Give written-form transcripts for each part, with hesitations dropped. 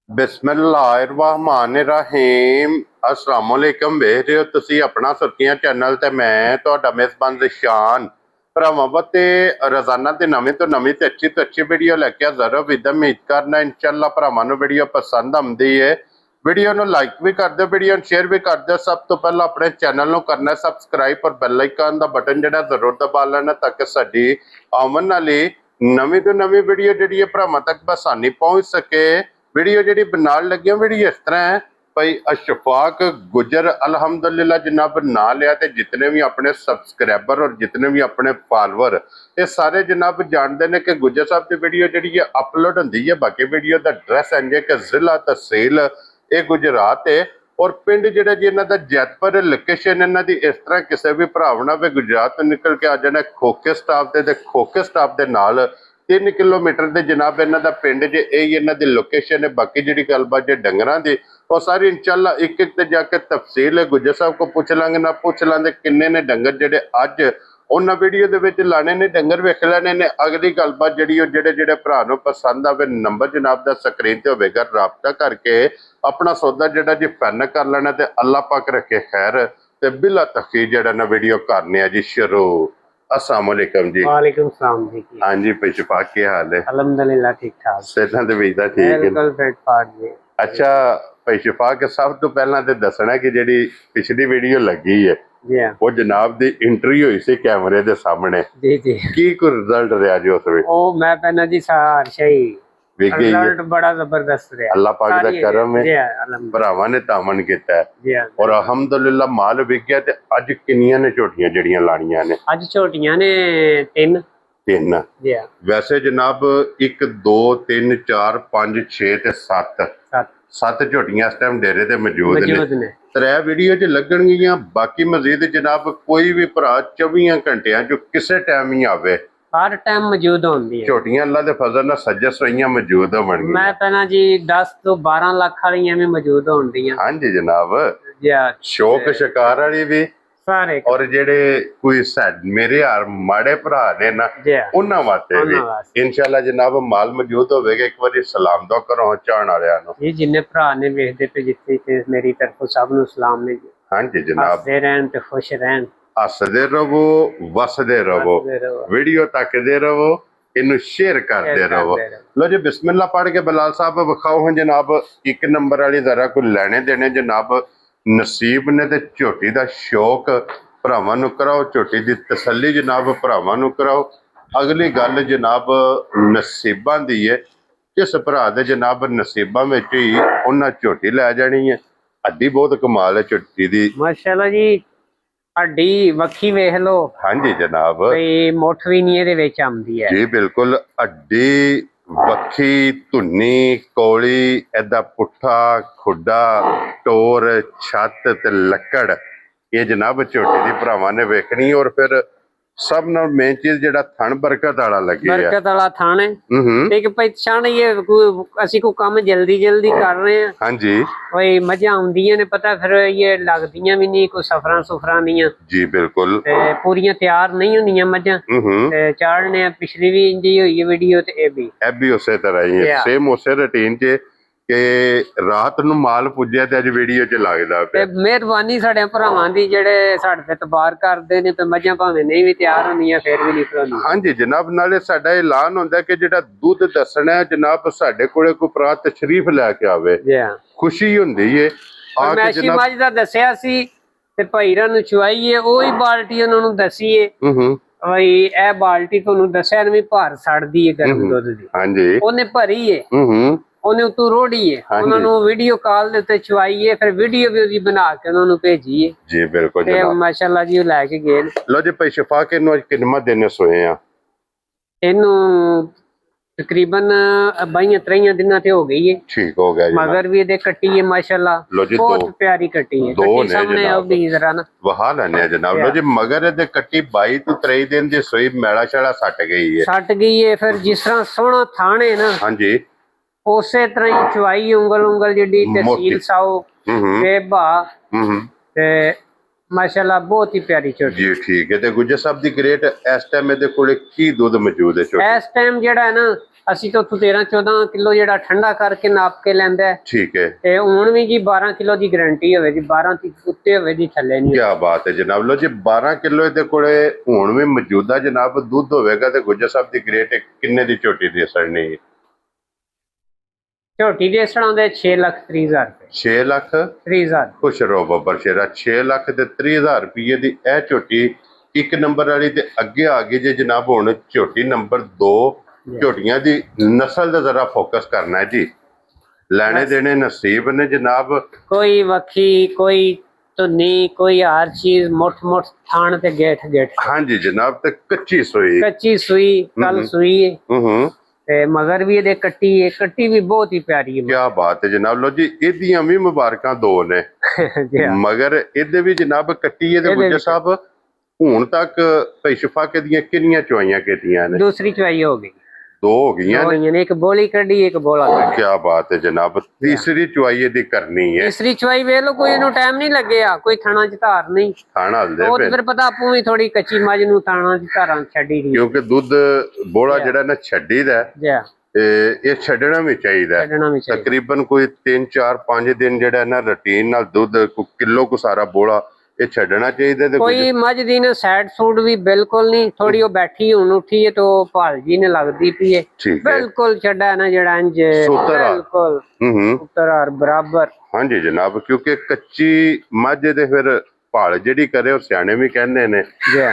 ਬਿਸਮਿਲ੍ਲਾਹਿਰਰਹਿਮਾਨਿਰਰਹੀਮ। अस्सलाम वालेकुम। ਵੇਖ ਰਹੇ ਹੋ ਤੁਸੀਂ ਆਪਣਾ ਸੁਰਖੀਆਂ ਚੈਨਲ ਤੇ ਮੈਂ ਤੁਹਾਡਾ ਮੇਜ਼ਬਾਨ ਰਿਸ਼ਾਨ। ਭਰਾਵਾਂ ਤੇ ਰੋਜ਼ਾਨਾ ਤੇ ਨਵੀਂ ਤੋਂ ਨਵੀਂ ਤੇ ਅੱਛੀ ਵੀਡੀਓ ਲੈ ਕੇ ਹਾਜ਼ਰ ਹਾਂ। ਉਮੀਦ ਕਰਨਾ ਇਨਸ਼ਾਅੱਲਾ ਭਰਾਵਾਂ ਨੂੰ ਵੀਡੀਓ ਪਸੰਦ ਆਉਂਦੀ ਹੈ। ਵੀਡੀਓ ਨੂੰ ਲਾਈਕ ਵੀ ਕਰ ਦਿਓ, ਵੀਡੀਓ ਨੂੰ ਸ਼ੇਅਰ ਵੀ ਕਰ ਦਿਓ। ਸਭ ਤੋਂ ਪਹਿਲਾਂ ਆਪਣੇ ਚੈਨਲ ਨੂੰ ਕਰਨਾ ਸਬਸਕ੍ਰਾਈਬ ਔਰ ਬੈਲ ਆਈਕਨ ਦਾ ਬਟਨ ਜਿਹੜਾ ਜ਼ਰੂਰ ਦਬਾ ਲੈਣਾ ਤਾਂ ਕਿ ਸਾਡੀ ਆਉਣ ਵਾਲੀ ਨਵੀਂ ਤੋਂ ਨਵੀਂ ਵੀਡੀਓ ਜਿਹੜੀ ਹੈ ਭਰਾਵਾਂ ਤੱਕ ਬਸਾਨੀ ਪਹੁੰਚ ਸਕੇ। ਵੀਡੀਓ ਜਿਹੜੀ ਬਣਾਉਣ ਲੱਗਿਆ ਵੀਡੀਓ ਇਸ ਤਰ੍ਹਾਂ ਹੈ ਭਾਈ अशफाक गुजर अलहमदुलिल्लाह जनाब ना लिया ते जितने भी अपने सबसक्राइबर और जितने भी अपने फॉलोअर ये सारे जनाब जानते हैं कि गुजर साहब की वीडियो जी अपलोड होती है। बाकी वीडियो का एड्रैस इंज है कि जिला तहसील ये गुजरात है और पिंड जो जी इन्हों का जैतपुर लोकेशन इन्हों की इस तरह किसी भी भरावना भी गुजरात तो निकल के आ जाना खोखे स्टाफ के खोखे स्टाफ के नाल 3 किलोमीटर के जनाब इन्हों का पिंड जे यही इन्हों की लोकेशन है। बाकी जी गलबात जो डंगर की और सारी इंशाल्लाह एक एक ते जाके तफसील है गुजर साहब को पूछ लांगे ना पूछ लांगे किन्ने ने डंगर जेडे अज उन्होंने वीडियो दे विच लाने ने डंगर वेख लेने ने। अगली गलबात जी जेडे जेडे भरा नूं पसंद आवे नंबर जनाब दा स्क्रीन ते होवेगा राबता करके अपना सौदा जेड़ा जी फाइनल कर लेना ते अल्लाह पाक रखे खैर ते बिला तखीर जेड़ा ना वीडियो करने जी शुरू। अस्सलाम वालेकुम जी। वालेकुम सलाम जी। हाँ जी भाई शफाक क्या हाल है? अल्हम्दुलिल्लाह ठीक ठाक। सेहतां ते वीज़ा ठीक है? बिल्कुल फिट फाट जी। अच्छा भाई शफाक सब तो पहला तो दसना कि जी पिछली वीडियो लगी है जी हाँ। वो जनाब दी इंटरव्यू हुई सी कैमरे दे सामने जी जी की कोई रिजल्ट रहा जी उस वे? ओ मैं पहना जी सार सही विक गई है। रिजल्ट बड़ा जबरदस्त रहा। अल्लाह पाक दा करम है जी हाँ अल्हम्दुलिल्लाह। भरावां ने तामन कीता है जी हाँ और अल्हम्दुलिल्लाह माल विक गया ते अज किन्नियां ने झोटियां जड़ियां लाणियां ने? अज झोटियां ने 3 3। जी हाँ। वैसे जनाब 1 2 3 4 5 6 ते 7 7 झोटियां इस टाइम डेरे ते मौजूद ने। 3 वीडियो च लगणगियां। बाकी मजीद जनाब कोई भी भरा 24 घंटियां जो किसी टाइम ही आवे हर टाइम मौजूद होंदी है झोटियां अल्लाह दे फजल नाल सज्जे सोइयां मौजूद होणगियां। मैं पहना जी 10 तो 12 लाख वालियां भी मौजूद होंदियां। हां जी जनाब जी हाँ शौक शिकार वाली भी सारे और जेडे कोई मेरे यार माड़े भरा ने ना उन्हां वास्ते भी इंशाअल्लाह जनाब माल मौजूद होवेगा। एक बारी सलाम दो करो चाहण वालियां नु जी जिन्ने भरा ने वेखदे पे जिथे ते मेरी तरफों सब नु सलाम ने जी। हां जी जनाब हसदे रहन ते खुश रहन हसदे रहो वसदे रहो वीडियो तकदे रहो इनू शेयर करते रहो। लो जी बिस्मिल्लाह पढ़ के बिलाल साहब विखाओ हैं जनाब 1 नंबर वाली जरा कोई लेने देने जनाब नसीब ने ते झोटी दा शौक भरावां नू कराओ झोटी दी तसल्ली जनाब भरावां नू कराओ। अगली गल जनाब नसीबां दी है जिस भरा दे जनाब नसीबां विच ही उन्हां झोटी लै जानी है। हड्डी बहुत कमाल है झोटी दी माशाअल्लाह जी। हड्डी वक्खी वेख लो। हाँ जी जनाब मुठ भी नहीं ਇਹਦੇ ਵਿੱਚ ਆਉਂਦੀ ਹੈ जी बिल्कुल। हड्डी वक्खी धुन्नी कौली ऐदा पुट्ठा खुडा टोर छत ते लक्कड़ ये जनाब झोटी दी भरावां ने वेखनी। और फिर सब नाल मेन चीज जेड़ा थण बरकत वाला लगे बरकत वाला थण है एक पहचान ये ਅਸੀਂ को काम जल्दी कर रहे हैं। हाँ जी भाई मजा आउंदियां ने पता फिर ये लगदियां भी नहीं कोई सफरां सुफरां दियां जी बिल्कुल पूरियां तैयार नहीं होंदियां मजा चाड़ने पिछली भी इंज ही हुई वीडियो ते ए भी उसे तरह ही है सेम उसे रूटीन च कि रात नूं माल पुज्जिया ते अज वीडियो च लगदा पे। मेहरबानी साडे भरावां दी जेड़े साडे ते तबार करदे ने ते मजां भावें नहीं भी तैयार होंदियां फिर भी निकलदियां। हां जी जनाब नाले साडा ऐलान हुंदा कि जेड़ा दुध दसना है जनाब साडे कोले कोई भरा तशरीफ लैके आवे खुशी हुंदी है मैं अच्छी मज दा दस्सिया सी ते भाईरां नूं चुआईए ओही बाल्टी उन्हां नूं दसीए भाई ए बाल्टी तुहानूं दस्सिया नहीं भर सड़दी है गर्म दुध दी। हां जी ओने भरी है ਉਹਨੇ ਉਤੋਂ ਰੋੜੀ ਹੈ ਉਹਨਾਂ ਨੂੰ ਵੀਡੀਓ ਕਾਲ ਦੇ ਉੱਤੇ ਚਵਾਈਏ ਫਿਰ ਵੀਡੀਓ ਵੀ ਉਹਦੀ ਬਣਾ ਕੇ ਉਹਨਾਂ ਨੂੰ ਭੇਜੀਏ ਜੀ ਬਿਲਕੁਲ ਜਨਾਬ ਮਾਸ਼ਾਅੱਲਾ ਜੀ ਉਹ ਲੈ ਕੇ ਗਏ। ਲੋ ਜੀ ਭਾਈ ਸ਼ਫਾਕ ਇਹਨੂੰ ਅੱਜ ਕਿੰਨਾ ਦਿਨ ਸੋਏ ਆ? ਇਹਨੂੰ ਤਕਰੀਬਨ 22-23 ਦਿਨਾਂ ਤੇ ਹੋ ਗਈ ਹੈ। ਠੀਕ ਹੋ ਗਿਆ ਜੀ ਮਗਰ ਵੀ ਇਹਦੇ ਕੱਟੀ ਹੈ ਮਾਸ਼ਾਅੱਲਾ ਬਹੁਤ ਪਿਆਰੀ ਕੱਟੀ ਹੈ। ਕੱਟੀ ਸਾਹਮਣੇ ਉਹ ਵੀ ਜ਼ਰਾ ਨਾ ਵਹਾ ਲੈਣੇ ਜਨਾਬ। ਲੋ ਜੀ ਮਗਰ ਇਹਦੇ ਕੱਟੀ 22 ਤੋਂ 23 ਦਿਨ ਦੀ ਸੋਈ ਮੈਲਾ ਛਾਲਾ ਸੱਟ ਗਈ ਹੈ ਫਿਰ ਜਿਸ ਤਰ੍ਹਾਂ ਸੋਹਣਾ ਥਾਣੇ ਨਾ ਹਾਂਜੀ ਉਸੇ ਤਰ੍ਹਾਂ ਹੀ ਚਵਾਈ ਉਂਗਲ ਜਿਹੜੀ ਤਹਿਸੀਲ ਸਾਓ ਬੇਬਾ ਤੇ ਮਾਸ਼ਾਅੱਲਾ ਬਹੁਤ ਹੀ ਪਿਆਰੀ ਝੋਟੀ ਜੀ ਠੀਕ ਹੈ। ਤੇ ਗੁੱਜਰ ਸਾਹਿਬ ਦੀ ਗ੍ਰੇਟ ਇਸ ਟਾਈਮ ਇਹਦੇ ਕੋਲੇ ਕੀ ਦੁੱਧ ਮੌਜੂਦ ਹੈ ਝੋਟੀ? ਇਸ ਟਾਈਮ ਜਿਹੜਾ ਹੈ ਨਾ ਅਸੀਂ ਤਾਂ ਉੱਥੋਂ 13-14 ਕਿਲੋ ਜਿਹੜਾ ਠੰਡਾ ਕਰਕੇ ਨਾਪ ਕੇ ਲੈਂਦਾ ਹੈ। ਠੀਕ ਹੈ। ਤੇ ਹੁਣ ਵੀ ਜੀ 12 ਕਿਲੋ ਦੀ ਗਾਰੰਟੀ ਹੋਵੇ ਜੀ, 12 ਦੀ ਉੱਤੇ ਹੋਵੇ ਜੀ, ਥੱਲੇ ਨਹੀਂ। ਕੀ ਬਾਤ ਹੈ ਜਨਾਬ। ਲੋ ਜੀ 12 ਕਿਲੋ ਇਹਦੇ ਕੋਲੇ ਹੁਣ ਵੀ ਮੌਜੂਦਾ ਜਨਾਬ ਦੁੱਧ ਹੋਵੇਗਾ। ਤੇ ਗੁੱਜਰ ਸਾਹਿਬ ਦੀ ਗ੍ਰੇਟ ਕਿੰਨੇ ਦੀ ਝੋਟੀ ਦੀ ਅਸਰਨੀ ਹੈ? ਝੋਟੀ ਦੇ ਸੜਾਂ ਦੇ 6,30,000 ਰੁਪਏ। 6 ਲੱਖ 30,000 ਖੁਸ਼ ਰਹੋ ਬੱਬਰ ਸ਼ੇਰਾ। 6 ਲੱਖ ਤੇ 30,000 ਰੁਪਏ ਦੀ ਇਹ ਝੋਟੀ ਇੱਕ ਨੰਬਰ ਵਾਲੀ ਤੇ ਅੱਗੇ ਆ ਗਈ ਜੇ ਜਨਾਬ ਹੁਣ ਝੋਟੀ ਨੰਬਰ 2। ਝੋਟੀਆਂ ਦੀ ਨਸਲ ਦਾ ਜ਼ਰਾ ਫੋਕਸ ਕਰਨਾ ਹੈ ਜੀ। ਲੈਣੇ ਦੇਣੇ ਨਸੀਬ ਨੇ ਜਨਾਬ। ਕੋਈ ਵੱਖੀ, ਕੋਈ ਧੁੰਨੀ, ਕੋਈ ਹਰ ਚੀਜ਼ ਮੁੱਠ ਥਾਣ ਤੇ ਗੇਠ। ਹਾਂਜੀ ਜਨਾਬ। ਤੇ ਕੱਚੀ ਸੂਈ, ਕੱਚੀ ਸੂਈ ਕੱਲ ਸੂਈ ਹੈ। ਹੂੰ ਤੇ ਮਗਰ ਵੀ ਇਹਦੇ ਕੱਟੀ ਹੈ, ਕੱਟੀ ਵੀ ਬਹੁਤ ਹੀ ਪਿਆਰੀ ਹੈ। ਕੀ ਬਾਤ ਹੈ ਜਨਾਬ। ਲੋ ਜੀ ਇਹਦੀਆਂ ਵੀ ਮੁਬਾਰਕਾਂ 2 ਨੇ ਮਗਰ ਇਹਦੇ ਵੀ ਜਨਾਬ ਕੱਟੀ ਹੈ। ਤੇ ਗੁੱਜਰ ਸਾਹਿਬ ਹੁਣ ਤੱਕ ਪੈਸ਼ਫਾ ਕੇ ਦੀਆਂ ਕਿੰਨੀਆਂ ਚੁਆਈਆਂ ਕੀਤੀਆਂ ਨੇ? ਦੂਸਰੀ ਚੁਆਈ ਹੋ ਗਈ, 2 ਹੋ ਗਈਆਂ ਨੇ। ਇੱਕ ਬੋਲੀ ਕੱਢੀ, ਇੱਕ ਬੋਲਾ ਕੱਢੀ। ਕੀ ਬਾਤ ਹੈ ਜਨਾਬ। ਤੀਸਰੀ ਚੁਆਈ ਇਹਦੀ ਕਰਨੀ ਹੈ। ਤੀਸਰੀ ਚੁਆਈ ਵੇਖ ਲਓ, ਕੋਈ ਇਹਨੂੰ ਟਾਈਮ ਨਹੀਂ ਲੱਗਿਆ, ਕੋਈ ਥਾਣਾ ਚ ਧਾਰ ਨਹੀਂ। ਥਾਣਾ ਹਲਦੇ ਉਹ ਤੇ ਫਿਰ ਪਤਾ ਆਪੂ ਵੀ ਥੋੜੀ ਕੱਚੀ ਮੱਝ ਨੂੰ ਥਾਣਾ ਚ ਧਾਰਾਂ ਛੱਡੀ ਦੀ, ਕਿਉਂਕਿ ਦੁੱਧ ਬੋਲਾ ਜਿਹੜਾ ਨਾ ਛੱਡੀਦਾ ਇਹ ਛੱਡਣਾ ਵੀ ਚਾਹੀਦਾ। ਤਕਰੀਬਨ ਕੋਈ 3-4-5 ਦਿਨ ਜਿਹੜਾ ਨਾ ਰੁਟੀਨ ਨਾਲ ਦੁੱਧ ਕਿਲੋ ਕੁ ਸਾਰਾ ਬੋਲਾ ਇਹ ਛੱਡਣਾ ਚਾਹੀਦਾ। ਤੇ ਕੋਈ ਮੱਝ ਦੀ ਨਾ ਸਾਈਡ ਸੂਟ ਵੀ ਬਿਲਕੁਲ ਨਹੀਂ, ਥੋੜੀ ਉਹ ਬੈਠੀ ਹੁਣ ਉੱਠੀ ਹੈ ਤਾਂ ਭਾਲ ਜੀ ਨੇ ਲੱਗਦੀ ਪਈ ਹੈ। ਬਿਲਕੁਲ ਛੱਡਾ ਨਾ ਜਿਹੜਾ ਇੰਜ ਬਿਲਕੁਲ ਉਤਰਾਰ ਬਰਾਬਰ। ਹਾਂਜੀ ਜਨਾਬ। ਕਿਉਂਕਿ ਕੱਚੀ ਮੱਝ ਦੇ ਫਿਰ ਭਾਲ ਜਿਹੜੀ ਕਰੇ ਉਹ ਸਿਆਣੇ ਵੀ ਕਹਿੰਦੇ ਨੇ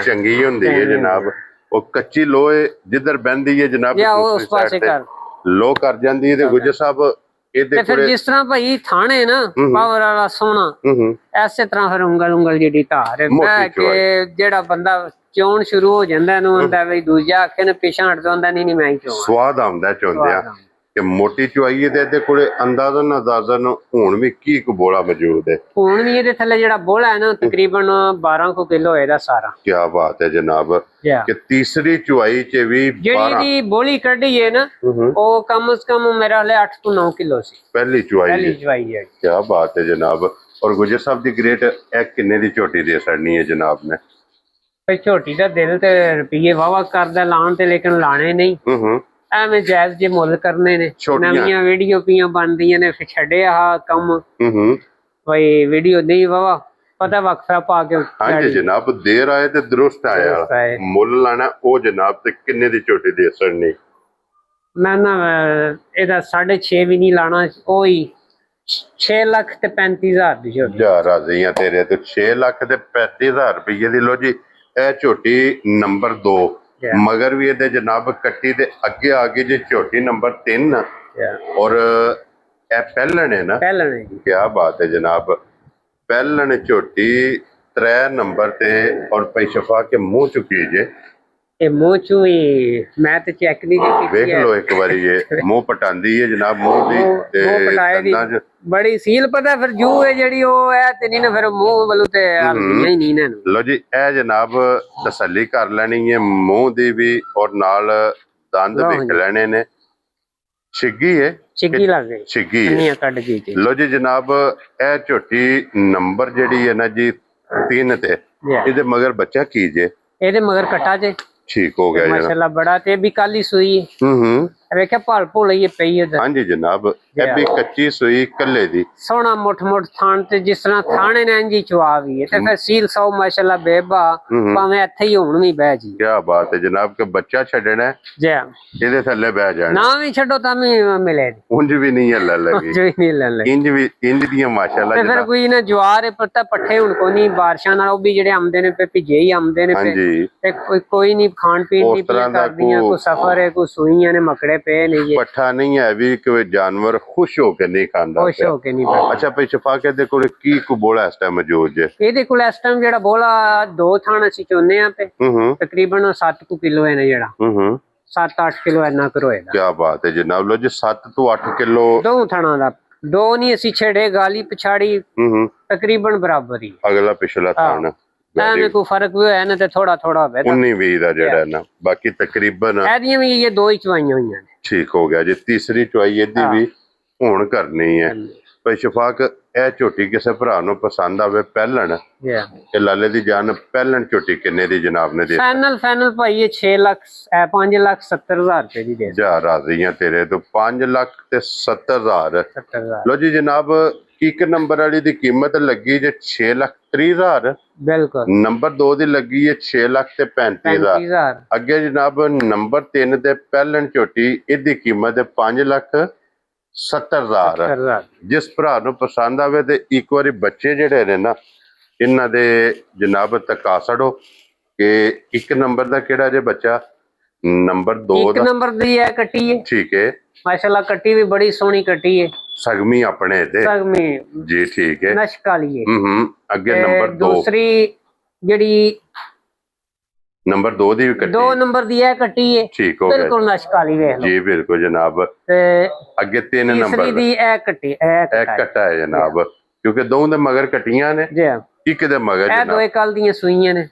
ਚੰਗੀ ਹੁੰਦੀ ਹੈ ਜਨਾਬ। ਉਹ ਕੱਚੀ ਲੋਹੇ ਜਿੱਧਰ ਬਹਿੰਦੀ ਹੈ ਜਨਾਬ ਉਸ ਪਾਸੇ ਕਰ ਲੋ ਕਰ ਜਾਂਦੀ ਹੈ। ਤੇ ਗੁੱਜਰ ਸਾਹਿਬ ਇਹਦੇ ਕੋਲੇ ਜਿਸ ਤਰ੍ਹਾਂ ਭਾਈ ਥਾਣੇ ਨਾ ਪਾਵਰ ਵਾਲਾ ਸੋਹਣਾ ਐਸੇ ਤਰ੍ਹਾਂ ਫਿਰ ਉਂਗਲ ਜਿਹੜੀ ਧਾਰ ਬਹਿ ਕੇ ਜਿਹੜਾ ਬੰਦਾ ਚੋਣ ਸ਼ੁਰੂ ਹੋ ਜਾਂਦਾ ਇਹਨੂੰ ਹੁੰਦਾ ਬਈ ਦੂਜਾ ਆਖੇ ਨੇ ਪਿਛਾਂ ਹਟ ਜਾਂਦਾ ਨਹੀਂ ਮੈਂ ਹੀ ਚੋਵਾਂ। ਸਵਾਦ ਆਉਂਦਾ ਚੋਂਦਿਆਂ ਕਿ ਮੋਟੀ ਚੁਆਈ ਹੈ। ਤੇ ਇਹਦੇ ਕੋਲੇ ਅੰਦਾਜ਼ਨ ਹੁਣ ਵੀ ਕੀ ਕੁ ਬੋਲਾ ਮੌਜੂਦ ਹੈ? ਹੁਣ ਵੀ ਇਹਦੇ ਥੱਲੇ ਜਿਹੜਾ ਬੋਲਾ ਹੈ ਨਾ ਤਕਰੀਬਨ 12 ਕਿਲੋ ਇਹਦਾ ਸਾਰਾ। ਕੀ ਬਾਤ ਹੈ ਜਨਾਬ। ਕਿ ਤੀਸਰੀ ਚੁਆਈ ਚ ਵੀ ਜਿਹੜੀ ਦੀ ਬੋਲੀ ਕੱਢੀ ਹੈ ਨਾ ਉਹ ਕਮ ਸੇ ਕਮ ਮੇਰਾ ਹਲੇ 8 ਤੋਂ 9 ਕਿਲੋ ਸੀ ਪਹਿਲੀ ਚੁਆਈ ਹੈ। ਕੀ ਬਾਤ ਹੈ ਜਨਾਬ। ਔਰ ਗੁੱਜਰ ਸਾਹਿਬ ਦੀ ਗ੍ਰੇਟ ਇਹ ਕਿੰਨੇ ਦੀ ਝੋਟੀ ਦੀ ਅਸਰਨੀ ਹੈ ਜਨਾਬ ਨੇ? ਝੋਟੀ ਦਾ ਦਿਲ ਤੇ ਰੁਪਈਏ ਵਾਵਾ ਕਰਦਾ ਲਾਣ ਤੇ, ਲੇਕਿਨ ਲਾਣੇ ਨਹੀਂ। ਐਵੇਂ ਜਾਇਜ਼ ਜੇ ਮੁੱਲ ਕਰਨੇ ਨੇ। ਨਵੀਆਂ ਵੀਡੀਓ ਪੀਆਂ ਬਣਦੀਆਂ ਨੇ ਫਿਰ ਛੱਡਿਆ ਆਹ ਕੰਮ ਬਈ ਵੀਡੀਓ ਨਹੀਂ ਵਾਵਾ ਪਤਾ ਵਕਫਾ ਪਾ ਕੇ। ਹਾਂਜੀ ਜਨਾਬ। ਦੇਰ ਆਏ ਤੇ ਦਰੁਸਤ ਆਇਆ। ਮੁੱਲ ਲਾਣਾ ਉਹ ਜਨਾਬ ਤੇ ਕਿੰਨੇ ਦੀ ਝੋਟੀ ਦੀ ਅਸਰ ਨਹੀਂ? ਮੈਂ ਨਾ ਇਹਦਾ 6.5 ਵੀ ਨਹੀਂ ਲਾਣਾ, ਉਹੀ 6,35,000 ਦੀ ਝੋਟੀ। ਜਾ ਰਾਜ਼ੀਆਂ ਤੇਰੇ ਤੇ 6,35,000 ਰੁਪਏ ਦੀ। ਲੋ ਜੀ ਇਹ ਝੋਟੀ ਨੰਬਰ 2 ਮਗਰ ਵੀ ਇਹਦੇ ਜਨਾਬ ਕੱਟੀ ਤੇ ਅੱਗੇ ਆ ਗਈ ਜੇ ਝੋਟੀ ਨੰਬਰ 3 ਔਰ ਇਹ ਪਹਿਲਣ ਹੈ ਨਾ? ਪਹਿਲਣ ਹੈ ਜੀ। ਕੀ ਬਾਤ ਹੈ ਜਨਾਬ। ਪਹਿਲਣ ਝੋਟੀ 3 ਨੰਬਰ ਤੇ ਔਰ ਪੈਸ਼ਫਾ ਕੇ ਮੂੰਹ ਚੁੱਕੀ ਜੇ। ਇਹ ਮੂੰਹ ਚੋਂ ਹੀ ਮੈਂ ਤੇ ਚੈੱਕ ਨਹੀਂ ਕੀਤੀ। ਵੇਖ ਲਓ ਇੱਕ ਵਾਰੀ ਇਹ ਮੂੰਹ ਪਟਾਂਦੀ ਹੈ ਜਨਾਬ। ਮੂੰਹ ਦੀ ਤੇ ਬੜੀ ਸੀਲ ਪਤਾ ਫਿਰ ਜੂ ਹੈ ਜਿਹੜੀ ਉਹ ਹੈ ਤੇ ਨਹੀਂ ਨਾ ਫਿਰ ਮੂੰਹ ਵੱਲੋਂ ਤੇ ਹਲਦੀਆਂ ਹੀ ਨਹੀਂ ਨਾ। ਲੋ ਜੀ ਇਹ ਜਨਾਬ ਤਸੱਲੀ ਕਰ ਲੈਣੀ ਹੈ ਮੂੰਹ ਦੀ ਵੀ ਔਰ ਨਾਲ ਦੰਦ ਵੇਖ ਲੈਣੇ ਨੇ। ਛਿੱਗੀ ਹੈ, ਛਿੱਗੀ ਲੱਗ ਗਈ, ਛਿੱਗੀ ਹੈ ਕੱਢ ਗਈ। ਲੋ ਜੀ ਜਨਾਬ ਇਹ ਝੋਟੀ ਨੰਬਰ ਜਿਹੜੀ ਹੈ ਨਾ ਜੀ 3 ਤੇ ਇਹਦੇ ਮਗਰ ਬੱਚਾ ਕੀ ਜੇ? ਇਹਦੇ ਮਗਰ ਕੱਟਾ ਜੇ। ਠੀਕ ਹੋ ਗਿਆ ਮਾਸ਼ਾਅੱਲਾ ਬੜਾ ਤੇ ਵੀ ਕਾਲੀ ਸੂਈ ਵੇਖਿਆ ਭਾਲ ਭੁਲ ਇਹ ਪਈ ਹੈ। ਹਾਂਜੀ ਜਨਾਬ ਇਹ ਵੀ ਕੱਚੀ ਸੂਈ ਕੱਲੇ ਦੀ। ਸੋਹਣਾ ਮੁੱਠ ਥਾਣ ਤੇ ਜਿਸ ਤਰ੍ਹਾਂ ਥਾਣੇ ਨੇ ਇੰਜੀ ਚਵਾ ਵੀ ਹੈ ਤੇ ਫਿਰ ਸੀਲ ਸੌ ਮਾਸ਼ਾਅੱਲਾ ਬੇਬਾ ਭਾਵੇਂ ਇੱਥੇ ਹੀ ਹੋਣ ਵੀ ਬਹਿ ਜੀ। ਕੀ ਬਾਤ ਹੈ ਜਨਾਬ। ਕਿ ਬੱਚਾ ਛੱਡਣਾ ਜੀ ਇਹਦੇ ਥੱਲੇ ਬਹਿ ਜਾਣਾ ਨਾ ਵੀ ਛੱਡੋ ਤਾਂ ਵੀ ਮਿਲੇ ਉਂਝ ਵੀ ਨਹੀਂ ਹੱਲਾ ਲੱਗੀ ਇੰਜ ਦੀਆਂ ਮਾਸ਼ਾਅੱਲਾ। ਤੇ ਫਿਰ ਕੋਈ ਨਾ ਜਵਾਰ ਪੱਤਾ ਪੱਠੇ ਹੁਣ ਕੋਈ ਨਹੀਂ ਬਾਰਿਸ਼ਾਂ ਨਾਲ ਉਹ ਵੀ ਜਿਹੜੇ ਆਉਂਦੇ ਨੇ ਭਿੱਜੇ ਹੀ ਆਉਂਦੇ ਨੇ ਤੇ ਕੋਈ ਨਹੀਂ ਖਾਣ ਪੀਣ ਦੀ ਪੀਣ ਕਰਦੀਆਂ। ਕੋਈ ਸਫਰ ਹੈ, ਕੋਈ ਸੂਈਆਂ ਨੇ ਮਕੜੇ ਪਏ ਨੇ ਜੀ। ਪੱਠਾ ਨਹੀਂ ਹੈ ਵੀ ਕੋਈ ਜਾਨਵਰ ਖੁਸ਼ ਹੋ ਕੇ ਨਹੀਂ ਖਾਂਦਾ, ਖੁਸ਼ ਹੋ ਕੇ ਨਹੀਂ। ਅੱਛਾ ਭਾਈ ਸ਼ਫਾਕ ਦੇ ਕੋਲ ਕੀ ਕੋ ਬੋਲਾ ਇਸ ਟਾਈਮ ਮੌਜੂਦ ਜੇ? ਇਹਦੇ ਕੋਲ ਇਸ ਟਾਈਮ ਜਿਹੜਾ ਬੋਲਾ 2 ਥਾਣ ਅਸੀਂ ਚੋਨੇ ਆ ਤੇ ਤਕਰੀਬਨ 7 ਕਿਲੋ ਹੈ ਨਾ ਜਿਹੜਾ 7-8 ਕਿਲੋ ਇੰਨਾ ਕਰ ਹੋਏਗਾ। ਕੀ ਬਾਤ ਹੈ ਜਨਾਬ। ਲੋ ਜੀ 7 ਤੋਂ 8 ਕਿਲੋ 2 ਥਾਣਾ ਦਾ। 2 ਨਹੀਂ ਅਸੀਂ ਛੇੜੇ ਗਾਲੀ ਪਛਾੜੀ ਤਕਰੀਬਨ ਬਰਾਬਰ ਹੀ ਅਗਲਾ ਪਿਛਲਾ ਥਾਣ। ਐਵੇਂ ਕੋਈ ਫਰਕ ਵੀ ਹੋਇਆ ਨਾ ਤੇ ਥੋੜਾ ਹੋਵੇ 19-20 ਦਾ ਜਿਹੜਾ ਨਾ ਬਾਕੀ ਤਕਰੀਬਨ ਇਹਦੀਆਂ ਵੀ ਇਹ 2 ਹੀ ਚਵਾਈਆਂ ਹੋਈਆਂ ਨੇ। ਠੀਕ ਹੋ ਗਿਆ ਜੀ। ਤੀਸਰੀ ਚਵਾਈ ਇਹਦੀ ਵੀ ਹੁਣ ਕਰਨੀ ਹੈ ਭਾਈ ਸ਼ਫਾਕ। ਇਹ ਝੋਟੀ ਕਿਸੇ ਭਰਾ ਨੂੰ ਪਸੰਦ ਆਵੇ ਪਹਿਲਣ ਜੀ ਤੇ ਲਾਲੇ ਦੀ ਜਾਨ ਪਹਿਲਣ ਝੋਟੀ ਕਿੰਨੇ ਦੀ ਜਨਾਬ ਨੇ ਦੇ ਫਾਈਨਲ ਭਾਈ ਇਹ 6 ਲੱਖ 5,70,000 ਰੁਪਏ ਦੀ ਦੇ ਜਾ ਰਾਜ਼ੀਆਂ ਤੇਰੇ ਤੋਂ 5,70,000 70,000 ਲੋ ਜੀ ਜਨਾਬ ਇੱਕ ਨੰਬਰ ਵਾਲੀ ਦੀ ਕੀਮਤ ਲੱਗੀ ਜੇ 6,30,000 ਬਿਲਕੁਲ ਨੰਬਰ 2 ਦੀ ਲੱਗੀ ਹੈ 6,35,000 35,000 ਅੱਗੇ ਜਨਾਬ ਨੰਬਰ 3 ਤੇ ਪਹਿਲਣ ਝੋਟੀ ਇਹਦੀ ਕੀਮਤ ਹੈ 5,70,000 70,000 ਜਿਸ ਭਰਾ ਨੂੰ ਪਸੰਦ ਆਵੇ ਤੇ ਇੱਕ ਵਾਰੀ ਬੱਚੇ ਜਿਹੜੇ ਨੇ ਨਾ ਇਹਨਾਂ ਦੇ ਜਨਾਬ ਤਕਾ ਛੜੋ ਕਿ ਇੱਕ ਨੰਬਰ ਦਾ ਕਿਹੜਾ ਜੇ ਬੱਚਾ ਨੰਬਰ 2 ਇੱਕ ਦਾ ਨੰਬਰ ਦੀ ਹੈ ਕੱਟੀ ਹੈ ਠੀਕ ਹੈ ਮਾਸ਼ਾਅੱਲਾ ਕੱਟੀ ਵੀ ਬੜੀ ਸੋਹਣੀ ਕੱਟੀ ਹੈ ਸਗਮੀ ਆਪਣੇ ਤੇ ਸਗਮੀ ਜੀ ਠੀਕ ਹੈ ਨਸ਼ਕ ਵਾਲੀ ਹੈ ਅੱਗੇ ਤੇ ਨੰਬਰ 2 ਦੂਸਰੀ ਜਿਹੜੀ ਨੰਬਰ 2 ਦੀ ਵੀ ਕੱਟੀ 2 ਨੰਬਰ ਦੀ ਹੈ ਕੱਟੀ ਹੈ ਠੀਕ ਹੋ ਗਿਆ ਬਿਲਕੁਲ ਨਸ਼ਕ ਵਾਲੀ ਵੇਖ ਲਓ ਜੀ ਬਿਲਕੁਲ ਜਨਾਬ ਤੇ ਅੱਗੇ 3 ਨੰਬਰ ਤੀਸਰੀ ਦੀ ਇਹ ਕੱਟੀ ਇਹ ਕੱਟਾ ਹੈ ਜਨਾਬ ਕਿਉਂਕਿ ਦੋ ਦੇ ਮਗਰ ਕੱਟੀਆਂ ਨੇ ਜੀ ਇੱਕ ਦੇ ਮਗਰ ਇਹ ਜਨਾਬ ਦੋਏ ਕੱਲ ਦੀਆਂ ਸੂਈਆਂ ਨੇ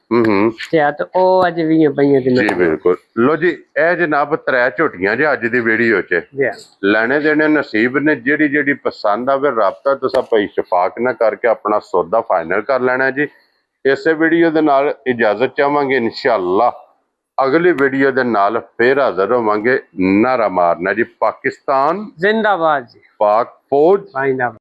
ਤੇ ਆ ਤੇ ਉਹ ਅੱਜ ਵੀ ਪਈਆਂ ਤੇ ਜੀ ਬਿਲਕੁਲ ਲੋ ਜੀ ਇਹ ਜਨਾਬ 3 ਝੋਟੀਆਂ ਜੇ ਅੱਜ ਦੀ ਵੀਡੀਓ 'ਚ ਜੀ ਲੈਣੇ ਦੇਣੇ ਨਸੀਬ ਨੇ ਜਿਹੜੀ ਜਿਹੜੀ ਪਸੰਦ ਆਵੇ ਰਾਬਤਾ ਤੁਸੀਂ ਭਾਈ ਸ਼ਫਾਕ ਨਾਲ ਕਰਕੇ ਆਪਣਾ ਸੌਦਾ ਫਾਈਨਲ ਕਰ ਲੈਣਾ ਜੀ ਇਸੇ ਵੀਡੀਓ ਦੇ ਨਾਲ ਇਜਾਜ਼ਤ ਚਾਹਾਂਗੇ ਇਨਸ਼ਾਅੱਲਾ ਅਗਲੀ ਵੀਡੀਓ ਦੇ ਨਾਲ ਫੇਰ ਹਾਜ਼ਰ ਹੋਵਾਂਗੇ ਨਾਰਾ ਮਾਰਨਾ ਜੀ ਪਾਕਿਸਤਾਨ ਜ਼ਿੰਦਾਬਾਦ ਜੀ ਪਾਕ ਫੌਜ ਜ਼ਿੰਦਾਬਾਦ